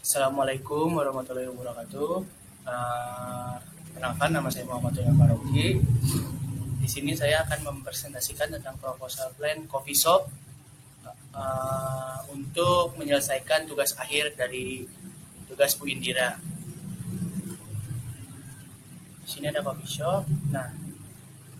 Assalamualaikum warahmatullahi wabarakatuh. Kenalkan, nama saya Muhammad Ilham Farogi. Di sini saya akan mempresentasikan tentang proposal plan coffee shop untuk menyelesaikan tugas akhir dari tugas Bu Indira. Di sini ada coffee shop. Nah,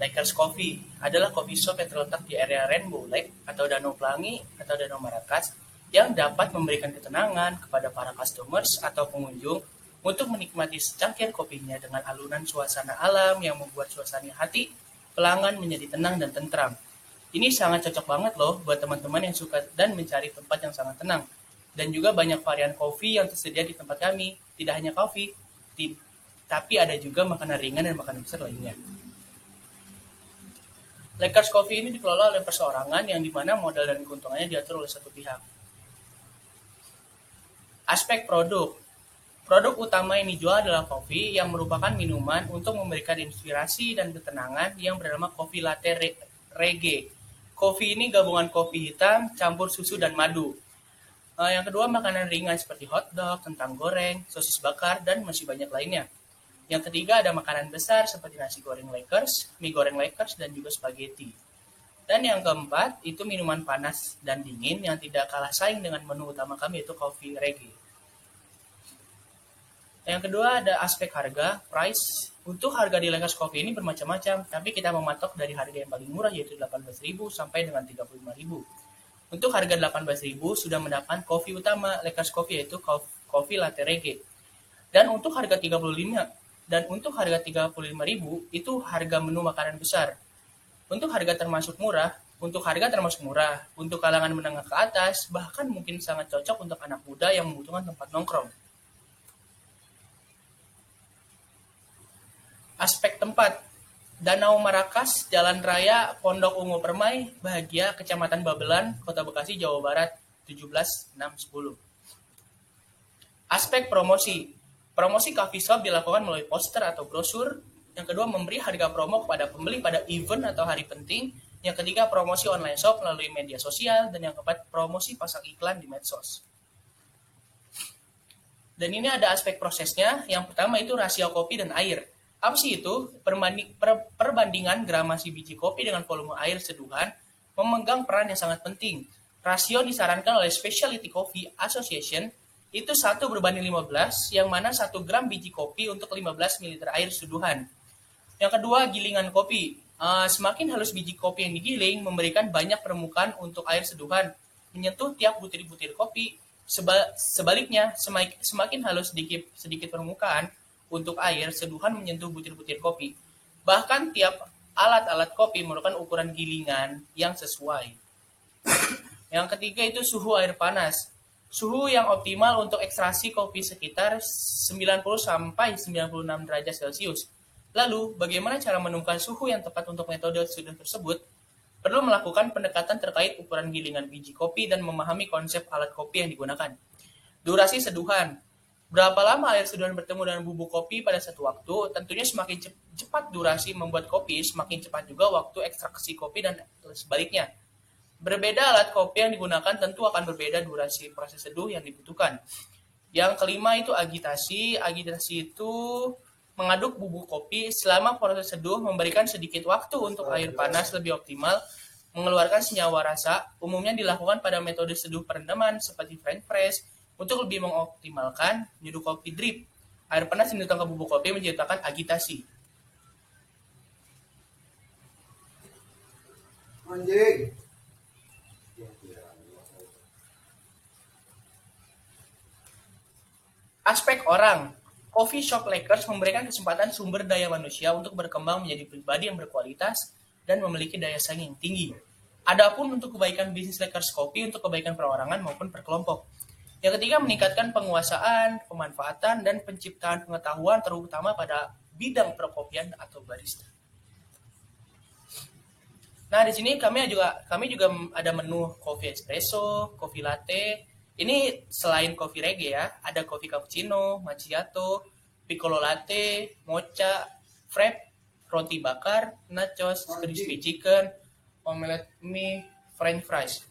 Lakers Coffee adalah coffee shop yang terletak di area Rainbow Lake atau Danau Pelangi atau Danau Marrakas yang dapat memberikan ketenangan kepada para customers atau pengunjung untuk menikmati secangkir kopinya dengan alunan suasana alam yang membuat suasana hati pelanggan menjadi tenang dan tentram. Ini sangat cocok banget loh buat teman-teman yang suka dan mencari tempat yang sangat tenang. Dan juga banyak varian kopi yang tersedia di tempat kami. Tidak hanya kopi, tapi ada juga makanan ringan dan makanan besar lainnya. Lakers Coffee ini dikelola oleh perseorangan yang dimana modal dan keuntungannya diatur oleh satu pihak. Aspek produk. Produk utama yang dijual adalah kopi yang merupakan minuman untuk memberikan inspirasi dan ketenangan yang bernama kopi latte reggae. Kopi ini gabungan kopi hitam, campur susu dan madu. Yang kedua, makanan ringan seperti hotdog, kentang goreng, sosis bakar, dan masih banyak lainnya. Yang ketiga, ada makanan besar seperti nasi goreng Lakers, mie goreng Lakers, dan juga spaghetti. Dan yang keempat, itu minuman panas dan dingin yang tidak kalah saing dengan menu utama kami, yaitu kopi reggae. Yang kedua, ada aspek harga, price. Untuk harga di Lakers Coffee ini bermacam-macam, tapi kita mematok dari harga yang paling murah yaitu 18.000 sampai dengan 35.000. Untuk harga 18.000 sudah mendapat kopi utama Lakers Coffee yaitu kopi latte reggae. Dan untuk harga 35.000 itu harga menu makanan besar. Untuk harga termasuk murah, untuk kalangan menengah ke atas, bahkan mungkin sangat cocok untuk anak muda yang membutuhkan tempat nongkrong. Aspek tempat, Danau Marrakas, Jalan Raya Pondok Ungu Permai, Bahagia, Kecamatan Babelan, Kota Bekasi, Jawa Barat, 17610. Aspek promosi, promosi coffee shop dilakukan melalui poster atau brosur. Yang kedua, memberi harga promo kepada pembeli pada event atau hari penting. Yang ketiga, promosi online shop melalui media sosial. Dan yang keempat, promosi pasang iklan di medsos. Dan ini ada aspek prosesnya. Yang pertama itu rasio kopi dan air. Apa sih itu? Perbandingan gramasi biji kopi dengan volume air seduhan memegang peran yang sangat penting. Rasio disarankan oleh Specialty Coffee Association itu 1:15, yang mana 1 gram biji kopi untuk 15 ml air seduhan. Yang kedua, gilingan kopi. Semakin halus biji kopi yang digiling, memberikan banyak permukaan untuk air seduhan, menyentuh tiap butir-butir kopi. Sebaliknya, semakin halus sedikit permukaan untuk air seduhan menyentuh butir-butir kopi. Bahkan tiap alat-alat kopi merupakan ukuran gilingan yang sesuai. Yang ketiga itu suhu air panas. Suhu yang optimal untuk ekstraksi kopi sekitar 90 sampai 96 derajat Celcius. Lalu, bagaimana cara menemukan suhu yang tepat untuk metode suhu tersebut? Perlu melakukan pendekatan terkait ukuran gilingan biji kopi dan memahami konsep alat kopi yang digunakan. Durasi seduhan. Berapa lama air seduhan bertemu dengan bubuk kopi pada satu waktu? Tentunya semakin cepat durasi membuat kopi, semakin cepat juga waktu ekstraksi kopi dan sebaliknya. Berbeda alat kopi yang digunakan tentu akan berbeda durasi proses seduh yang dibutuhkan. Yang kelima itu agitasi. Agitasi itu mengaduk bubuk kopi selama proses seduh, memberikan sedikit waktu untuk air panas lebih optimal, mengeluarkan senyawa rasa. Umumnya dilakukan pada metode seduh perendaman seperti French press. Untuk lebih mengoptimalkan menyeduh kopi drip, air panas yang dituangkan ke bubuk kopi menciptakan agitasi. Anjing. Aspek orang. Coffee Shop Lakers memberikan kesempatan sumber daya manusia untuk berkembang menjadi pribadi yang berkualitas dan memiliki daya saing yang tinggi. Adapun untuk kebaikan bisnis Lakers Coffee untuk kebaikan perorangan maupun perkelompok. Yang ketiga, meningkatkan penguasaan, pemanfaatan, dan penciptaan pengetahuan terutama pada bidang perkopian atau barista. Nah, di sini kami juga ada menu kopi espresso, kopi latte. Ini selain kopi reggae ya, ada kopi cappuccino, macchiato, piccolo latte, mocha, frappe, roti bakar, nachos, crispy chicken, omelet mie, french fries.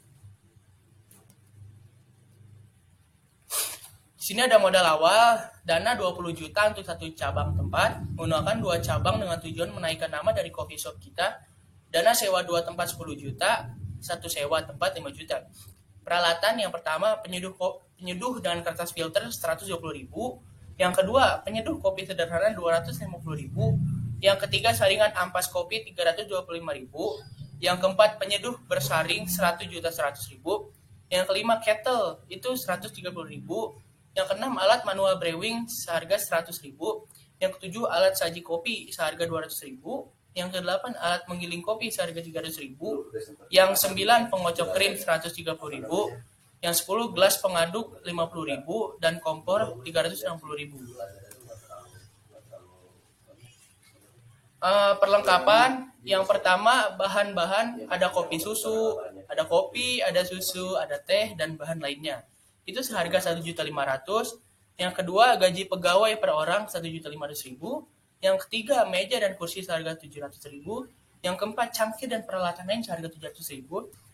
Sini ada modal awal, dana 20 juta untuk satu cabang tempat, menggunakan 2 cabang dengan tujuan menaikkan nama dari coffee shop kita. Dana sewa 2 tempat 10 juta, satu sewa tempat 5 juta. Peralatan yang pertama penyeduh dengan kertas filter 120.000, yang kedua penyeduh kopi sederhana 250.000, yang ketiga saringan ampas kopi 325.000, yang keempat penyeduh bersaring 100.100.000, yang kelima kettle itu 130.000, yang keenam alat manual brewing seharga 100.000, yang ketujuh alat saji kopi seharga 200.000, yang kedelapan alat menggiling kopi seharga 300.000, yang sembilan pengocok krim 130.000, yang 10 gelas pengaduk 50.000, dan kompor 360.000. Perlengkapan yang pertama bahan-bahan ada kopi susu, ada kopi, ada susu, ada teh dan bahan lainnya. Itu seharga 1.500.000. Yang kedua gaji pegawai per orang 1.500.000. Yang ketiga meja dan kursi seharga 700.000. Yang keempat cangkir dan peralatan lain seharga 700.000.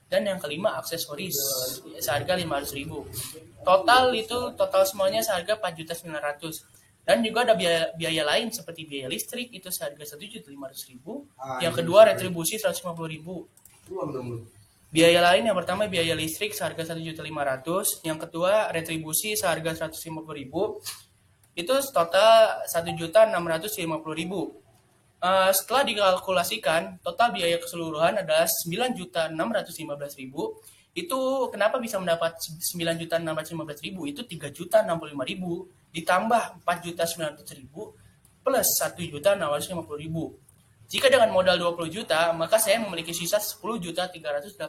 Dan yang kelima aksesoris seharga 500.000. Total semuanya seharga 4.900.000. Dan juga ada biaya lain seperti biaya listrik itu seharga 1.500.000. Yang kedua retribusi 150.000. Biaya lain yang pertama biaya listrik seharga 1.500.000, yang kedua retribusi seharga 150.000. Itu total 1.650.000. Setelah dikalkulasikan, total biaya keseluruhan adalah 9.615.000. Itu kenapa bisa mendapat 9.615.000? Itu 3.065.000 ditambah 4.900.000 plus 1.650.000. Jika dengan modal 20 juta, maka saya memiliki sisa 10.385.000.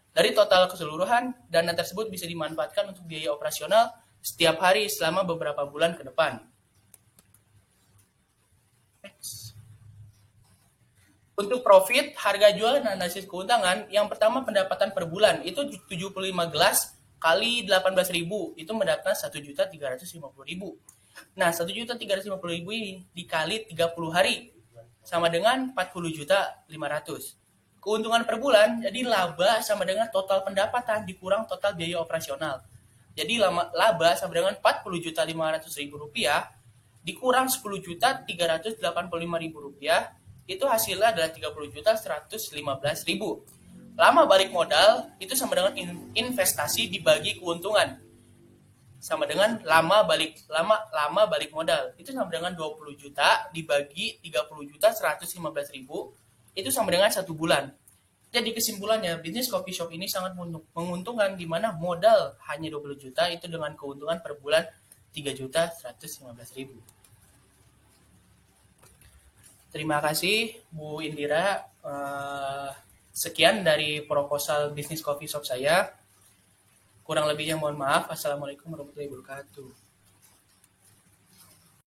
Dari total keseluruhan, dana tersebut bisa dimanfaatkan untuk biaya operasional setiap hari selama beberapa bulan ke depan. Next. Untuk profit, harga jual dan analisis keuntungan, yang pertama pendapatan per bulan, itu 75 gelas kali 18.000, itu mendapatkan 1.350.000. Nah, 1.350.000 ini dikali 30 hari, sama dengan 40.500.000. Keuntungan per bulan, jadi laba sama dengan total pendapatan dikurang total biaya operasional. Jadi laba sama dengan 40.500.000 rupiah dikurang 10.385.000 rupiah, itu hasilnya adalah 30.115.000. Lama balik modal itu sama dengan investasi dibagi keuntungan, sama dengan lama balik modal itu sama dengan 20 juta dibagi 30.115.000, itu sama dengan 1 bulan. Jadi kesimpulannya, bisnis coffee shop ini sangat menguntungkan, di mana modal hanya 20 juta itu dengan keuntungan per bulan 3.115.000. Terima kasih Bu Indira. Sekian dari proposal bisnis coffee shop saya. Kurang lebihnya mohon maaf. Assalamualaikum warahmatullahi wabarakatuh.